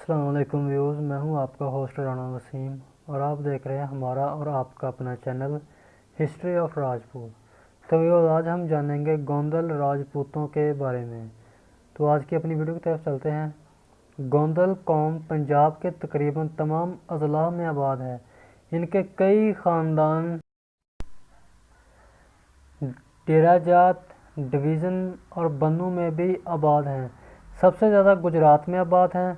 السلام علیکم ویوز، میں ہوں آپ کا ہوسٹ رانا وسیم اور آپ دیکھ رہے ہیں ہمارا اور آپ کا اپنا چینل ہسٹری آف راجپوت۔ تو ویوز، آج ہم جانیں گے گوندل راجپوتوں کے بارے میں۔ تو آج کی اپنی ویڈیو کی طرف چلتے ہیں۔ گوندل قوم پنجاب کے تقریباً تمام اضلاع میں آباد ہے۔ ان کے کئی خاندان ڈیرہ جات ڈویژن اور بنو میں بھی آباد ہیں۔ سب سے زیادہ گجرات میں آباد ہیں۔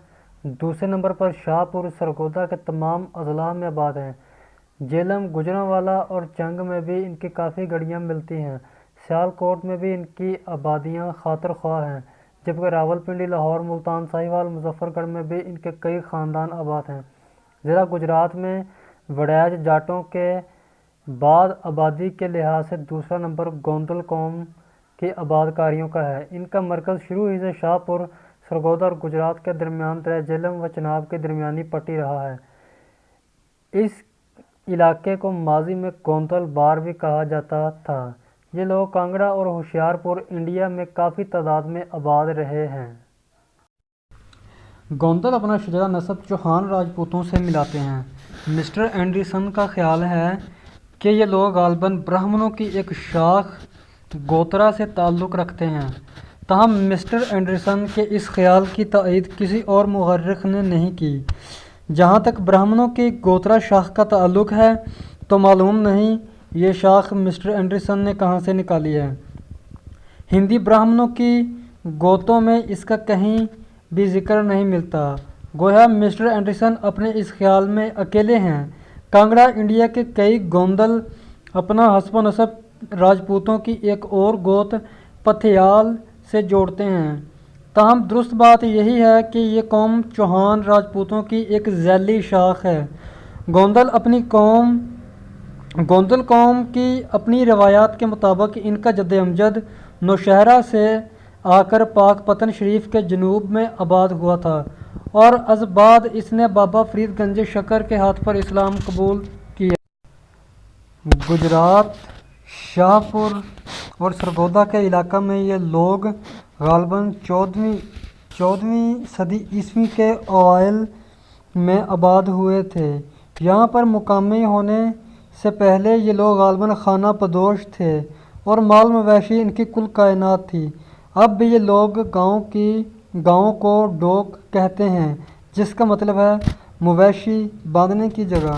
دوسرے نمبر پر شاہ پور سرگودا کے تمام اضلاع میں آباد ہیں۔ جیلم گوجرانوالا اور چنگ میں بھی ان کی کافی گڑیاں ملتی ہیں۔ سیالکوٹ میں بھی ان کی آبادیاں خاطر خواہ ہیں، جبکہ راولپنڈی، لاہور، ملتان، ساہیوال، مظفر گڑھ میں بھی ان کے کئی خاندان آباد ہیں۔ ضلع گجرات میں وڑیج جاٹوں کے بعد آبادی کے لحاظ سے دوسرا نمبر گوندل قوم کی آباد کاریوں کا ہے۔ ان کا مرکز شروع ہی سے شاہ پور سرگودا اور گجرات کے درمیان درہ جیلم و چناب کی درمیانی پٹی رہا ہے۔ اس علاقے کو ماضی میں گوندل بار بھی کہا جاتا تھا۔ یہ لوگ کانگڑا اور ہوشیار پور انڈیا میں کافی تعداد میں آباد رہے ہیں۔ گوندل اپنا شجرہ نسب چوہان راجپوتوں سے ملاتے ہیں۔ مسٹر اینڈرسن کا خیال ہے کہ یہ لوگ غالباً برہمنوں کی ایک شاخ گوترا سے تعلق رکھتے ہیں، تاہم مسٹر اینڈرسن کے اس خیال کی تائید کسی اور مورخ نے نہیں کی۔ جہاں تک برہمنوں کی گوترا شاخ کا تعلق ہے تو معلوم نہیں یہ شاخ مسٹر اینڈرسن نے کہاں سے نکالی ہے۔ ہندی برہمنوں کی گوتوں میں اس کا کہیں بھی ذکر نہیں ملتا، گویا مسٹر اینڈرسن اپنے اس خیال میں اکیلے ہیں۔ کانگڑا انڈیا کے کئی گوندل اپنا حسب و نسب راجپوتوں کی ایک اور گوت پتھیال سے جوڑتے ہیں، تاہم درست بات یہی ہے کہ یہ قوم چوہان راجپوتوں کی ایک ذیلی شاخ ہے۔ گوندل قوم کی اپنی روایات کے مطابق ان کا جد امجد نوشہرہ سے آ کر پاک پتن شریف کے جنوب میں آباد ہوا تھا اور از بعد اس نے بابا فرید گنج شکر کے ہاتھ پر اسلام قبول کیا۔ گجرات، شاہ پور اور سرگودا کے علاقہ میں یہ لوگ غالباً 14ویں صدی عیسوی کے اوائل میں آباد ہوئے تھے۔ یہاں پر مقامی ہونے سے پہلے یہ لوگ غالباً خانہ بدوش تھے اور مال مویشی ان کی کل کائنات تھی۔ اب بھی یہ لوگ گاؤں کو ڈوک کہتے ہیں، جس کا مطلب ہے مویشی باندھنے کی جگہ۔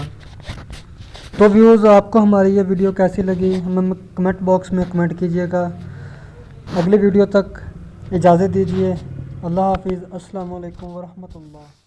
تو ویوز، آپ کو ہماری یہ ویڈیو کیسی لگی ہمیں کمنٹ باکس میں کمنٹ کیجیے گا۔ اگلی ویڈیو تک اجازت دیجیے۔ اللہ حافظ۔ السلام علیکم ورحمۃ اللہ۔